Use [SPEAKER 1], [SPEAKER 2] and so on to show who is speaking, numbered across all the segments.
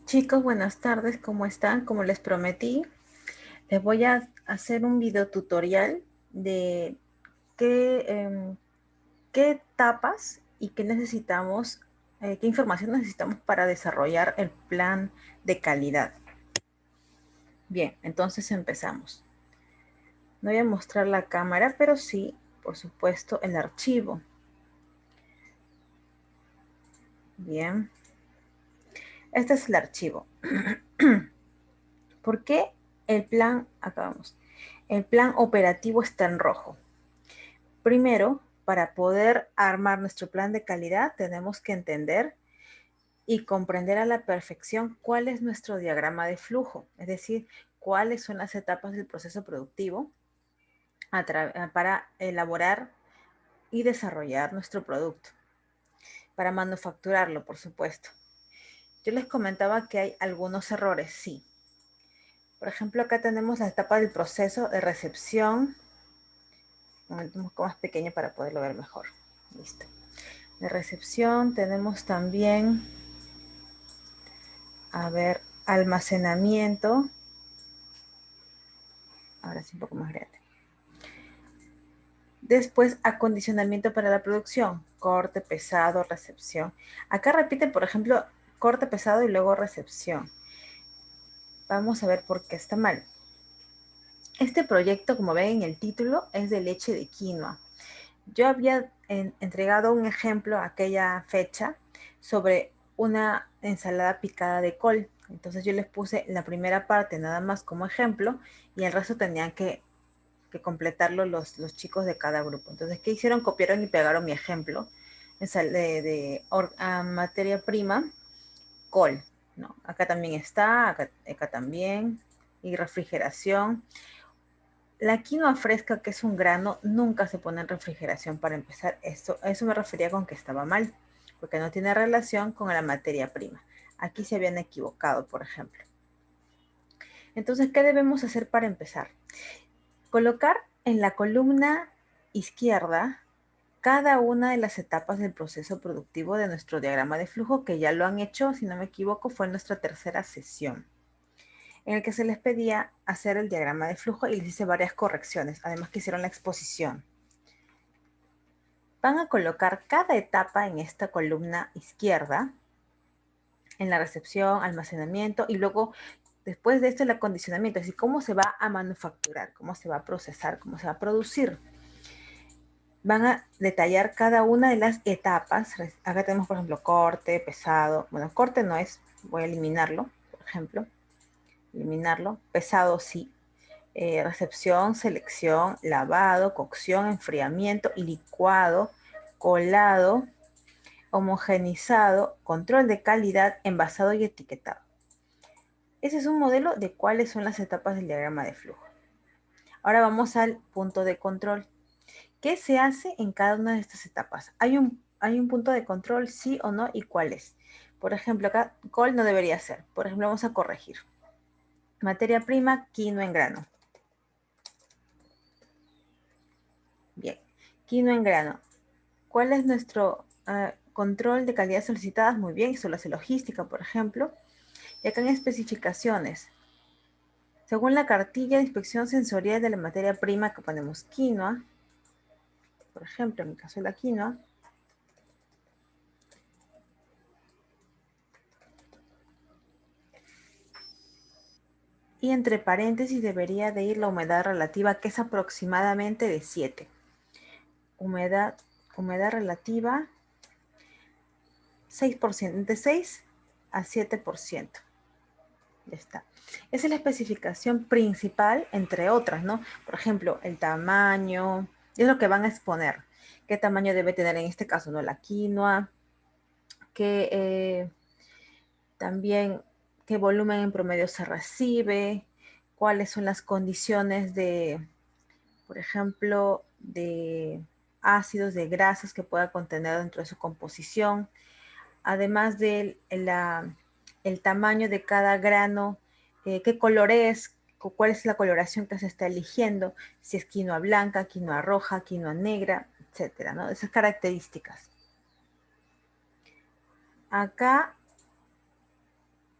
[SPEAKER 1] Chicos, buenas tardes, ¿cómo están? Como les prometí, les voy a hacer un video tutorial de qué, qué etapas y qué necesitamos, qué información necesitamos para desarrollar el plan de calidad. Bien, entonces empezamos. No voy a mostrar la cámara, pero sí, por supuesto, el archivo. Bien, este es el archivo. ¿Por qué el plan, acá vamos, el plan operativo está en rojo? Primero, para poder armar nuestro plan de calidad, tenemos que entender y comprender a la perfección cuál es nuestro diagrama de flujo, es decir, cuáles son las etapas del proceso productivo para elaborar y desarrollar nuestro producto, para manufacturarlo, por supuesto. Yo les comentaba que hay algunos errores, sí. Por ejemplo, acá tenemos la etapa del proceso de recepción. Un poco más pequeño para poderlo ver mejor. Listo. De recepción tenemos también, a ver, almacenamiento. Ahora sí un poco más grande. Después, acondicionamiento para la producción. Corte, pesado, recepción. Acá repite, por ejemplo, corte, pesado y luego recepción. Vamos a ver por qué está mal. Este proyecto, como ven en el título, es de leche de quinoa. Yo había entregado un ejemplo a aquella fecha sobre una ensalada picada de col. Entonces yo les puse la primera parte nada más como ejemplo y el resto tenían que completarlo los chicos de cada grupo. Entonces, ¿qué hicieron? Copiaron y pegaron mi ejemplo materia prima, col. ¿No? Acá también está, acá también, y refrigeración. La quinoa fresca, que es un grano, nunca se pone en refrigeración para empezar. Eso me refería con que estaba mal, porque no tiene relación con la materia prima. Aquí se habían equivocado, por ejemplo. Entonces, ¿qué debemos hacer para empezar? Colocar en la columna izquierda cada una de las etapas del proceso productivo de nuestro diagrama de flujo, que ya lo han hecho, si no me equivoco, fue en nuestra tercera sesión, en el que se les pedía hacer el diagrama de flujo y les hice varias correcciones, además que hicieron la exposición. Van a colocar cada etapa en esta columna izquierda, en la recepción, almacenamiento y luego después de esto el acondicionamiento, es decir, cómo se va a manufacturar, cómo se va a procesar, cómo se va a producir. Van a detallar cada una de las etapas. Acá tenemos, por ejemplo, corte, pesado. Bueno, corte no es, voy a eliminarlo, por ejemplo. Eliminarlo. Pesado sí. Recepción, selección, lavado, cocción, enfriamiento y licuado, colado, homogenizado, control de calidad, envasado y etiquetado. Ese es un modelo de cuáles son las etapas del diagrama de flujo. Ahora vamos al punto de control. ¿Qué se hace en cada una de estas etapas? ¿Hay un punto de control, sí o no? ¿Y cuál es? Por ejemplo, acá col no debería ser. Por ejemplo, vamos a corregir. Materia prima, quinoa en grano. Bien, quinoa en grano. ¿Cuál es nuestro control de calidad solicitadas? Muy bien, eso lo hace logística, por ejemplo. Y acá en especificaciones. Según la cartilla de inspección sensorial de la materia prima que ponemos quinoa, por ejemplo, en mi caso la quinoa, y entre paréntesis debería de ir la humedad relativa, que es aproximadamente de 7. Humedad relativa 6%, de 6 a 7%. Ya está. Esa es la especificación principal, entre otras, ¿no? Por ejemplo, el tamaño, es lo que van a exponer. ¿Qué tamaño debe tener en este caso, no? La quinoa, también qué volumen en promedio se recibe, cuáles son las condiciones de, por ejemplo, de ácidos, de grasas que pueda contener dentro de su composición, además del el tamaño de cada grano, qué color es, cuál es la coloración que se está eligiendo, si es quinoa blanca, quinoa roja, quinoa negra, etcétera, ¿no? Esas características. Acá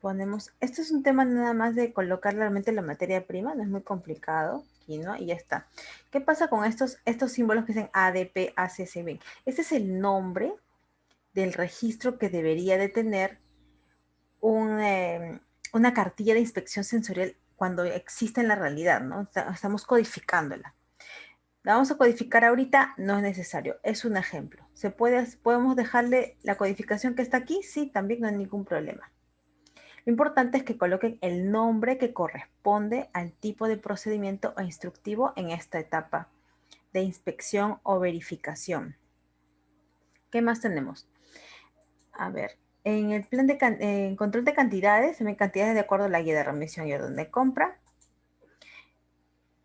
[SPEAKER 1] Ponemos, esto es un tema nada más de colocar realmente la materia prima, no es muy complicado, quinoa, y ya está. ¿Qué pasa con estos símbolos que dicen ADP, ACCB? Este es el nombre del registro que debería de tener una cartilla de inspección sensorial cuando existe en la realidad, ¿no? Estamos codificándola. La vamos a codificar ahorita, no es necesario, es un ejemplo. ¿Podemos dejarle la codificación que está aquí? Sí, también no hay ningún problema. Lo importante es que coloquen el nombre que corresponde al tipo de procedimiento o instructivo en esta etapa de inspección o verificación. ¿Qué más tenemos? A ver, en el plan de control de cantidades, se cantidades de acuerdo a la guía de remisión y orden de compra.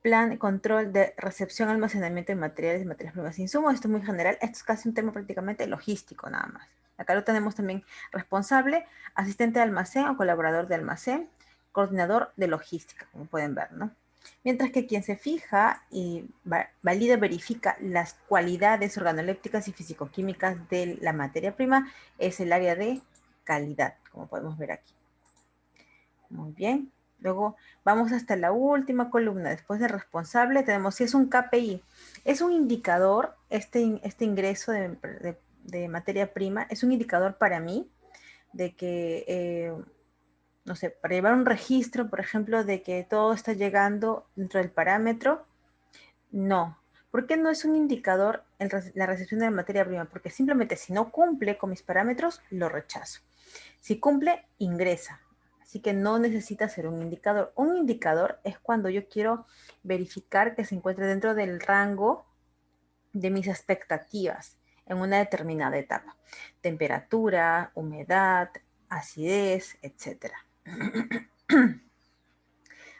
[SPEAKER 1] Plan, control de recepción, almacenamiento de materiales, materias primas e insumos. Esto es muy general. Esto es casi un tema prácticamente logístico nada más. Acá lo tenemos también responsable, asistente de almacén o colaborador de almacén, coordinador de logística, como pueden ver, ¿no? Mientras que quien se fija y valida, verifica las cualidades organolépticas y fisicoquímicas de la materia prima es el área de calidad, como podemos ver aquí. Muy bien. Luego vamos hasta la última columna. Después de responsable tenemos si es un KPI. Es un indicador, este ingreso de materia prima, es un indicador para mí de que, no sé, para llevar un registro, por ejemplo, de que todo está llegando dentro del parámetro. No. ¿Por qué no es un indicador la recepción de la materia prima? Porque simplemente si no cumple con mis parámetros, lo rechazo. Si cumple, ingresa. Así que no necesita ser un indicador. Un indicador es cuando yo quiero verificar que se encuentre dentro del rango de mis expectativas en una determinada etapa. Temperatura, humedad, acidez, etc.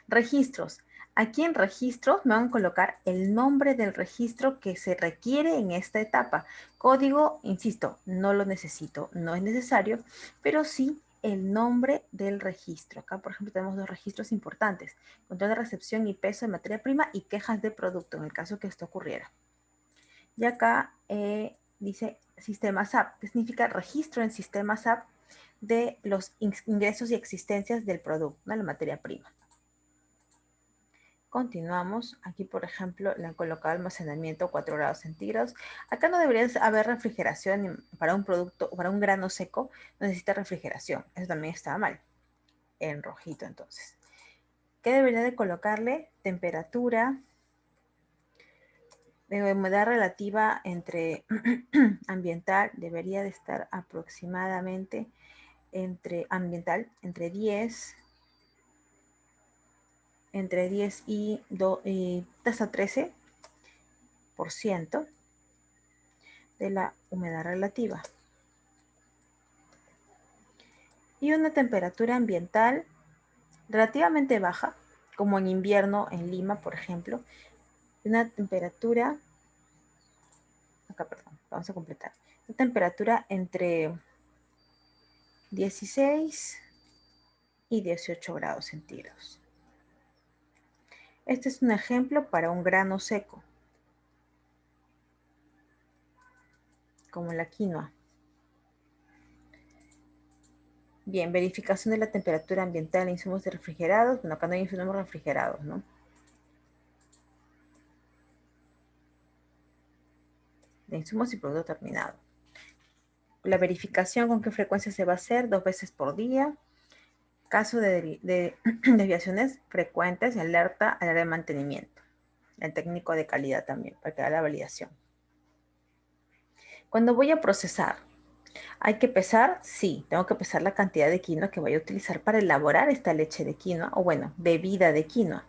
[SPEAKER 1] Registros. Aquí en registros me van a colocar el nombre del registro que se requiere en esta etapa. Código, insisto, no lo necesito, no es necesario, pero sí el nombre del registro. Acá, por ejemplo, tenemos dos registros importantes. Control de recepción y peso de materia prima y quejas de producto, en el caso que esto ocurriera. Y acá dice sistema SAP, que significa registro en sistema SAP de los ingresos y existencias del producto, ¿no? La materia prima. Continuamos. Aquí, por ejemplo, le han colocado almacenamiento 4 grados centígrados. Acá no debería haber refrigeración para un producto, para un grano seco, no necesita refrigeración. Eso también está mal. En rojito, entonces. ¿Qué debería de colocarle? Temperatura, humedad relativa entre ambiental, debería de estar aproximadamente entre ambiental, entre 10 y hasta 13% de la humedad relativa. Y una temperatura ambiental relativamente baja, como en invierno en Lima, por ejemplo. Una temperatura, acá, perdón, vamos a completar. Una temperatura entre 16 y 18 grados centígrados. Este es un ejemplo para un grano seco, como la quinoa. Bien, verificación de la temperatura ambiental en insumos de refrigerados. Bueno, acá no hay insumos refrigerados, ¿no? De insumos y producto terminado. La verificación, ¿con qué frecuencia se va a hacer? 2 veces por día. Caso de desviaciones frecuentes, alerta al área de mantenimiento. El técnico de calidad también, para que haga la validación. Cuando voy a procesar, ¿hay que pesar? Sí, tengo que pesar la cantidad de quinoa que voy a utilizar para elaborar esta leche de quinoa, o bueno, bebida de quinoa,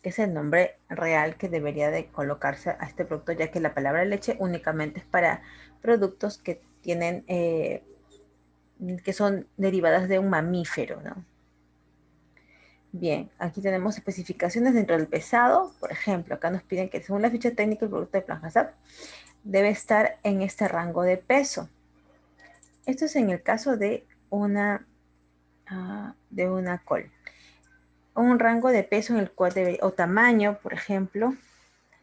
[SPEAKER 1] que es el nombre real que debería de colocarse a este producto, ya que la palabra leche únicamente es para productos que tienen, que son derivadas de un mamífero, ¿no? Bien, aquí tenemos especificaciones dentro del pesado. Por ejemplo, acá nos piden que según la ficha técnica el producto de Plan HACCP debe estar en este rango de peso. Esto es en el caso de una col. Un rango de peso en el cual o tamaño, por ejemplo.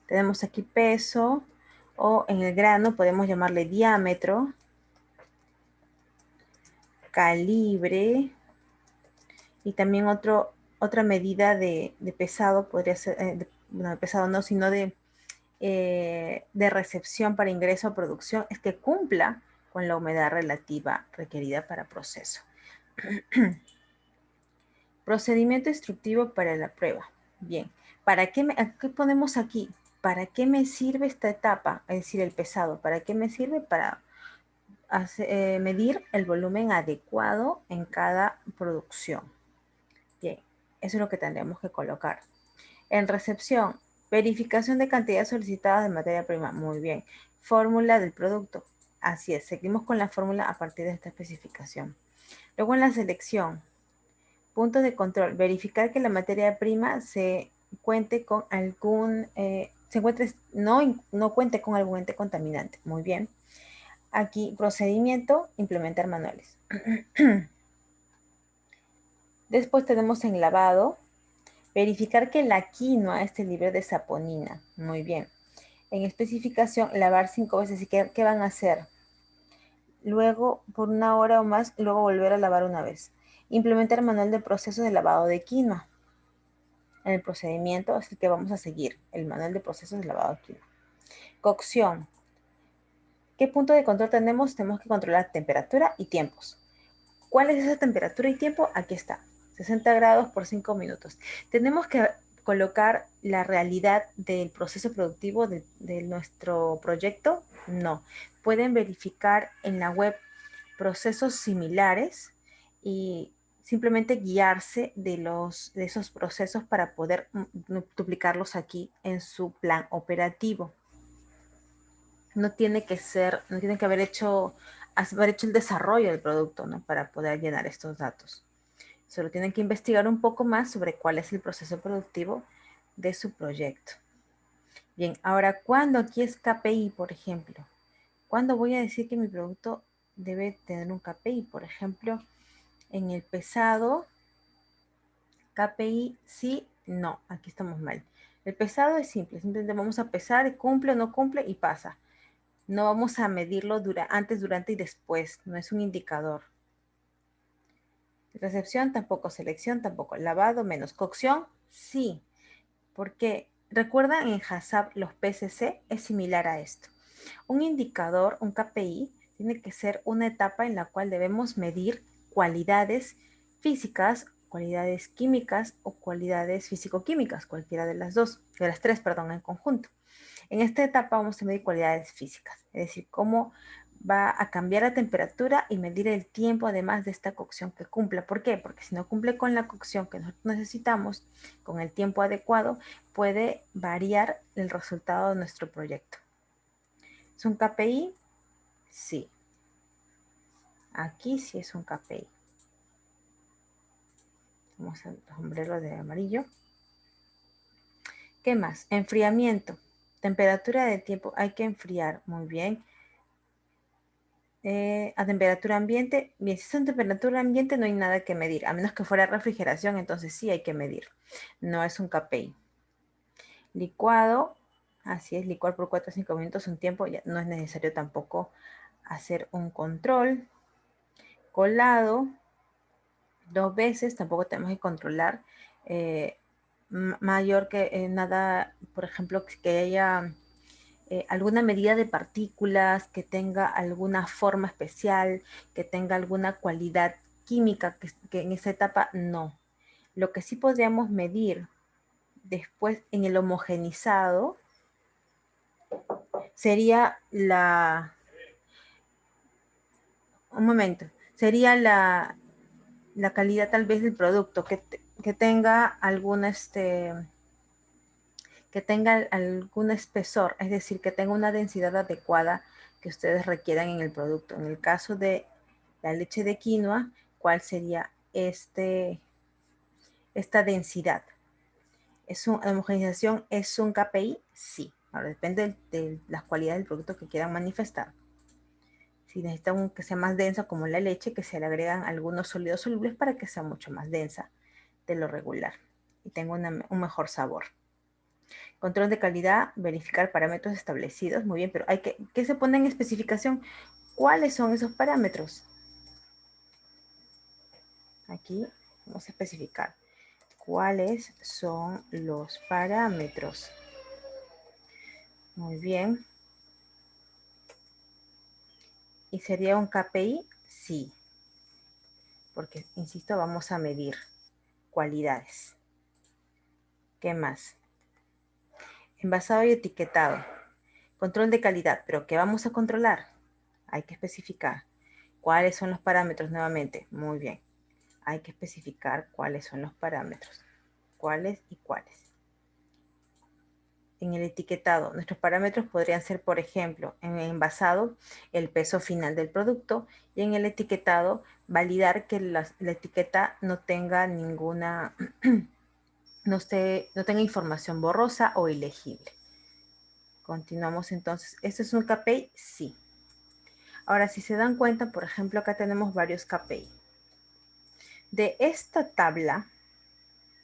[SPEAKER 1] Tenemos aquí peso, o en el grano podemos llamarle diámetro, calibre, Y también otra medida de pesado podría ser, no, de pesado no, sino de recepción para ingreso a producción, es que cumpla con la humedad relativa requerida para proceso. Procedimiento instructivo para la prueba. Bien, ¿qué ponemos aquí? ¿Para qué me sirve esta etapa? Es decir, el pesado. ¿Para qué me sirve? Para medir el volumen adecuado en cada producción. Bien, eso es lo que tendremos que colocar. En recepción, verificación de cantidad solicitada de materia prima. Muy bien. Fórmula del producto. Así es, seguimos con la fórmula a partir de esta especificación. Luego en la selección, puntos de control. Verificar que la materia prima se cuente con algún, no cuente con algún ente contaminante. Muy bien. Aquí, procedimiento, implementar manuales. Después tenemos en lavado, verificar que la quinoa esté libre de saponina. Muy bien. En especificación, lavar 5 veces. ¿Y qué van a hacer? Luego, por 1 hora o más, luego volver a lavar una vez. Implementar manual de procesos de lavado de quinoa. En el procedimiento es el que vamos a seguir, el manual de procesos de lavado de quinoa. Cocción. ¿Qué punto de control tenemos? Tenemos que controlar temperatura y tiempos. ¿Cuál es esa temperatura y tiempo? Aquí está, 60 grados por 5 minutos. Tenemos que colocar la realidad del proceso productivo de nuestro proyecto. No, pueden verificar en la web procesos similares y simplemente guiarse de esos procesos para poder duplicarlos aquí en su plan operativo. No tiene que haber hecho el desarrollo del producto, ¿no? Para poder llenar estos datos. Solo tienen que investigar un poco más sobre cuál es el proceso productivo de su proyecto. Bien, ahora, ¿cuándo aquí es KPI, por ejemplo? ¿Cuándo voy a decir que mi producto debe tener un KPI? Por ejemplo, en el pesado, KPI sí, no, aquí estamos mal. El pesado es simple, simplemente vamos a pesar, cumple o no cumple y pasa. No vamos a medirlo antes, durante y después, no es un indicador. Recepción tampoco, selección tampoco, lavado menos, cocción sí, porque recuerdan en HACCP los PCC es similar a esto. Un indicador, un KPI, tiene que ser una etapa en la cual debemos medir cualidades físicas, cualidades químicas o cualidades físico-químicas, cualquiera de las tres, perdón, en conjunto. En esta etapa vamos a medir cualidades físicas, es decir, cómo va a cambiar la temperatura y medir el tiempo además de esta cocción que cumpla. ¿Por qué? Porque si no cumple con la cocción que nosotros necesitamos, con el tiempo adecuado, puede variar el resultado de nuestro proyecto. ¿Es un KPI? Sí. Aquí sí es un KPI. Vamos al sombrero de amarillo. ¿Qué más? Enfriamiento. Temperatura de tiempo. Hay que enfriar. Muy bien. A temperatura ambiente. Bien, si es en temperatura ambiente no hay nada que medir. A menos que fuera refrigeración, entonces sí hay que medir. No es un KPI. Licuado. Así es, licuar por 4 o 5 minutos un tiempo. Ya no es necesario tampoco hacer un control. Colado. 2 veces, tampoco tenemos que controlar mayor que nada, por ejemplo, que haya alguna medida de partículas, que tenga alguna forma especial, que tenga alguna cualidad química, que en esa etapa no. Lo que sí podríamos medir después en el homogenizado sería un momento, sería la calidad tal vez del producto, que tenga que tenga algún espesor, es decir, que tenga una densidad adecuada que ustedes requieran en el producto. En el caso de la leche de quinoa, ¿cuál sería esta densidad? ¿La homogenización es un KPI? Sí. Ahora depende de las cualidades del producto que quieran manifestar. Si necesitan que sea más densa como la leche, que se le agregan algunos sólidos solubles para que sea mucho más densa de lo regular y tenga un mejor sabor. Control de calidad, verificar parámetros establecidos. Muy bien, pero ¿qué se pone en especificación? ¿Cuáles son esos parámetros? Aquí Vamos a especificar cuáles son los parámetros. Muy bien. ¿Y sería un KPI? Sí. Porque, insisto, vamos a medir cualidades. ¿Qué más? Envasado y etiquetado. Control de calidad. ¿Pero qué vamos a controlar? Hay que especificar. ¿Cuáles son los parámetros nuevamente? Muy bien. Hay que especificar cuáles son los parámetros. ¿Cuáles y cuáles? En el etiquetado, nuestros parámetros podrían ser, por ejemplo, en el envasado, el peso final del producto, y en el etiquetado, validar que la etiqueta no tenga ninguna, no tenga información borrosa o ilegible. Continuamos entonces. ¿Esto es un KPI? Sí. Ahora, si se dan cuenta, por ejemplo, acá tenemos varios KPI. De esta tabla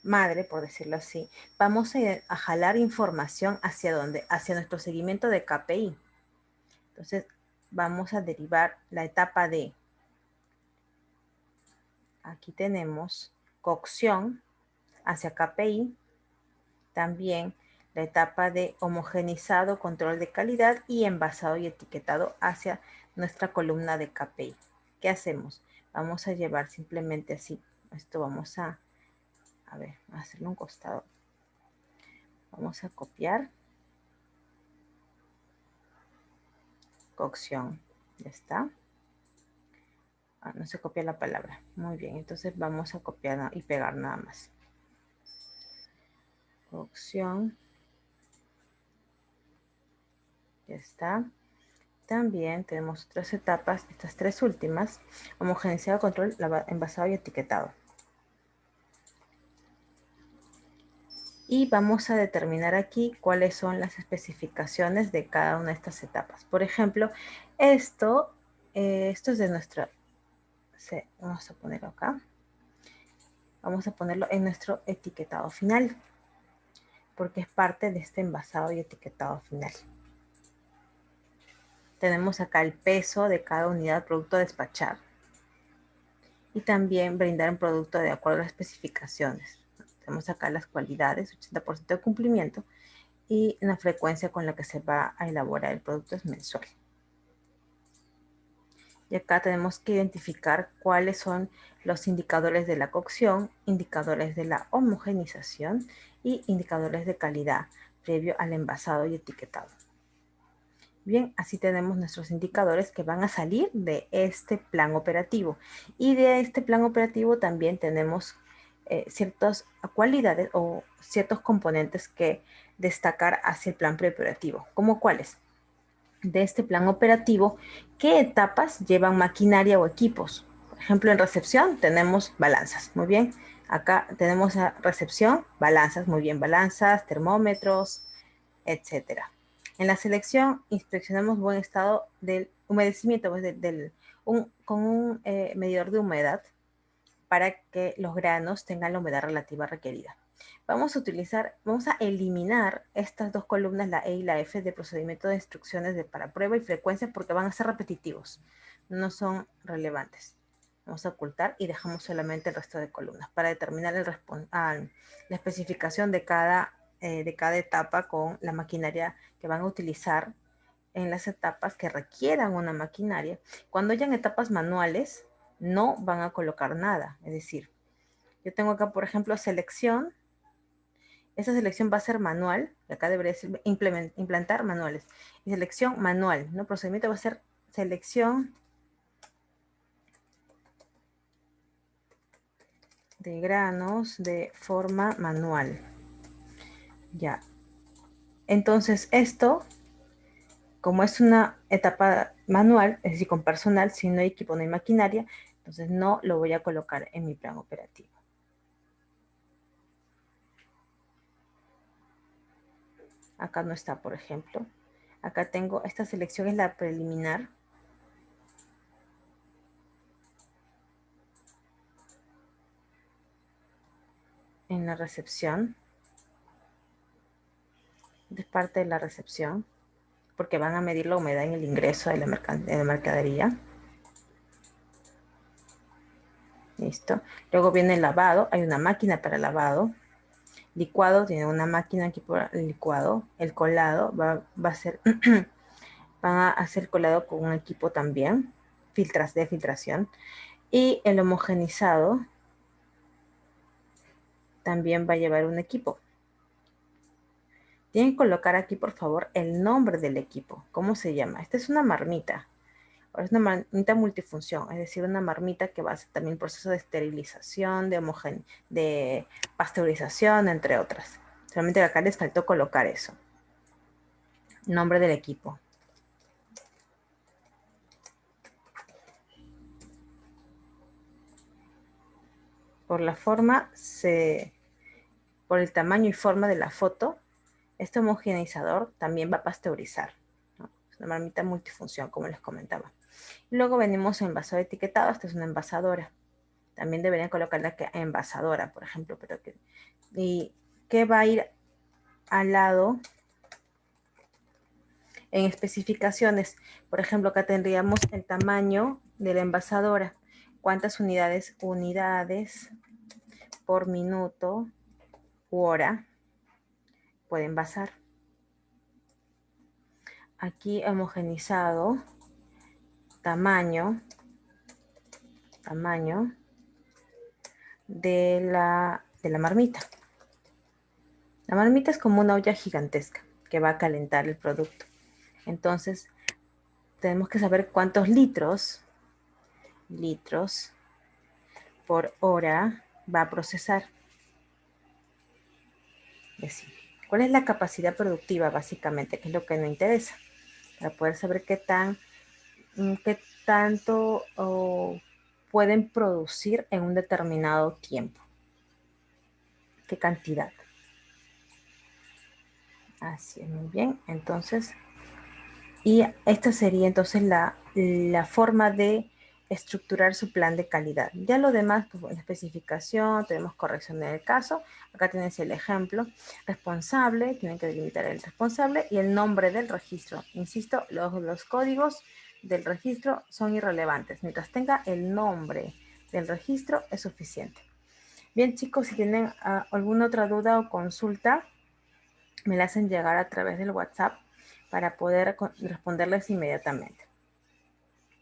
[SPEAKER 1] madre, por decirlo así, vamos a jalar información hacia dónde, hacia nuestro seguimiento de KPI. Entonces, vamos a derivar la etapa de, aquí tenemos cocción hacia KPI, también la etapa de homogenizado, control de calidad y envasado y etiquetado hacia nuestra columna de KPI. ¿Qué hacemos? Vamos a llevar simplemente así, esto vamos a ver, a hacerlo a un costado. Vamos a copiar. Cocción. Ya está. No se copia la palabra. Muy bien. Entonces vamos a copiar y pegar nada más. Cocción. Ya está. También tenemos otras etapas, estas tres últimas. Homogeneizado, control, envasado y etiquetado. Y vamos a determinar aquí cuáles son las especificaciones de cada una de estas etapas. Por ejemplo, esto es de nuestra... Vamos a ponerlo acá. Vamos a ponerlo en nuestro etiquetado final, porque es parte de este envasado y etiquetado final. Tenemos acá el peso de cada unidad de producto a despachar. Y también brindar un producto de acuerdo a las especificaciones. Tenemos acá las cualidades, 80% de cumplimiento, y la frecuencia con la que se va a elaborar el producto es mensual. Y acá tenemos que identificar cuáles son los indicadores de la cocción, indicadores de la homogenización y indicadores de calidad previo al envasado y etiquetado. Bien, así tenemos nuestros indicadores que van a salir de este plan operativo. Y de este plan operativo también tenemos ciertas cualidades o ciertos componentes que destacar hacia el plan preoperativo. ¿Cómo cuáles? De este plan operativo, ¿qué etapas llevan maquinaria o equipos? Por ejemplo, en recepción tenemos balanzas. Muy bien. Acá tenemos a recepción, balanzas. Muy bien, balanzas, termómetros, etcétera. En la selección inspeccionamos buen estado del humedecimiento, pues con un medidor de humedad para que los granos tengan la humedad relativa requerida. Vamos a eliminar estas dos columnas, la E y la F, de procedimiento de instrucciones para prueba y frecuencia porque van a ser repetitivos, no son relevantes. Vamos a ocultar y dejamos solamente el resto de columnas para determinar la especificación de cada etapa con la maquinaria que van a utilizar en las etapas que requieran una maquinaria. Cuando hayan etapas manuales, no van a colocar nada. Es decir, yo tengo acá, por ejemplo, selección. Esa selección va a ser manual. Y acá debería decir implantar manuales. Y selección manual, ¿no? Procedimiento va a ser selección de granos de forma manual. Ya. Entonces, esto, como es una etapa manual, es decir, con personal, si no hay equipo, no hay maquinaria, entonces no lo voy a colocar en mi plan operativo. Acá no está, por ejemplo. Acá tengo, esta selección es la preliminar. En la recepción. Es parte de la recepción, porque van a medir la humedad en el ingreso de la mercadería. Listo. Luego viene el lavado. Hay una máquina para lavado. Licuado, tiene una máquina aquí por el licuado. El colado va a ser, van a hacer colado con un equipo también, de filtración. Y el homogenizado también va a llevar un equipo. Tienen que colocar aquí, por favor, el nombre del equipo. ¿Cómo se llama? Esta es una marmita. Es una marmita multifunción, es decir, una marmita que va a hacer también el proceso de esterilización, de pasteurización, entre otras. Solamente acá les faltó colocar eso. Nombre del equipo. Por la forma, por el tamaño y forma de la foto, este homogeneizador también va a pasteurizar, ¿no? Es una marmita multifunción, como les comentaba. Luego venimos a envasado etiquetado. Esta es una envasadora. También deberían colocarla que envasadora, por ejemplo. ¿Y qué va a ir al lado? En especificaciones, por ejemplo, acá tendríamos el tamaño de la envasadora. ¿Cuántas unidades? Unidades por minuto u hora puede envasar. Aquí homogenizado, tamaño de la marmita. La marmita es como una olla gigantesca que va a calentar el producto. Entonces, tenemos que saber cuántos litros por hora va a procesar. Es decir, ¿cuál es la capacidad productiva básicamente? Que es lo que nos interesa, para poder saber qué tanto pueden producir en un determinado tiempo. ¿Qué cantidad? Así es, muy bien. Entonces, y esta sería entonces la forma de estructurar su plan de calidad. Ya lo demás, pues bueno, especificación, tenemos corrección del caso. Acá tienes el ejemplo. Responsable, tienen que delimitar el responsable y el nombre del registro. Insisto, los códigos del registro son irrelevantes. Mientras tenga el nombre del registro es suficiente. Bien, chicos, si tienen alguna otra duda o consulta, me la hacen llegar a través del WhatsApp para poder responderles inmediatamente.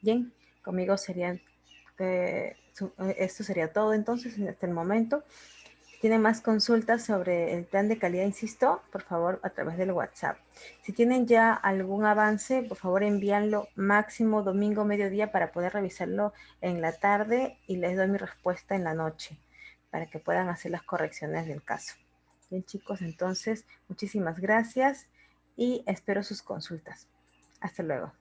[SPEAKER 1] Bien, conmigo esto sería todo entonces hasta el momento. Si tienen más consultas sobre el plan de calidad, insisto, por favor, a través del WhatsApp. Si tienen ya algún avance, por favor, envíanlo máximo domingo mediodía para poder revisarlo en la tarde y les doy mi respuesta en la noche para que puedan hacer las correcciones del caso. Bien, chicos, entonces, muchísimas gracias y espero sus consultas. Hasta luego.